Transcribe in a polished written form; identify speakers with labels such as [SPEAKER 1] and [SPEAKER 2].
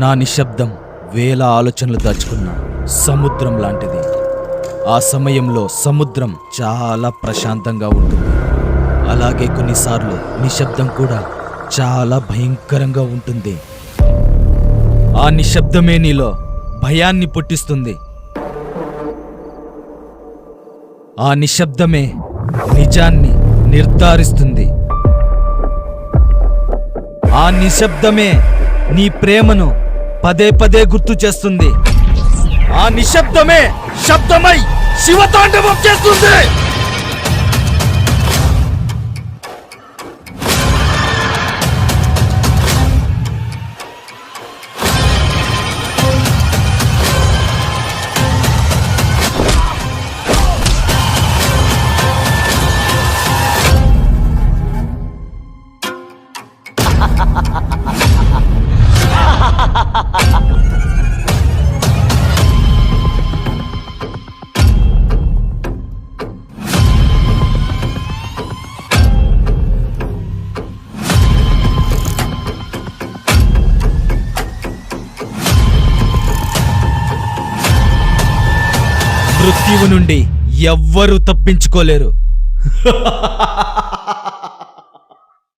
[SPEAKER 1] నా నిశ్శబ్దం వేల ఆలోచనలు దాచుకున్న సముద్రం లాంటిది. ఆ సమయంలో సముద్రం చాలా ప్రశాంతంగా ఉంటుంది. అలాగే కొన్నిసార్లు నిశ్శబ్దం కూడా చాలా భయంకరంగా ఉంటుంది. ఆ నిశ్శబ్దమే నీలో భయాన్ని పుట్టిస్తుంది. ఆ నిశ్శబ్దమే నిజాన్ని నిర్ధారిస్తుంది. ఆ నిశ్శబ్దమే నీ ప్రేమను పదే పదే గుర్తు చేస్తుంది. ఆ నిశ్శబ్దమే శబ్దమై శివతాండవం చేస్తుంది. మృత్యువు నుండి ఎవ్వరూ తప్పించుకోలేరు.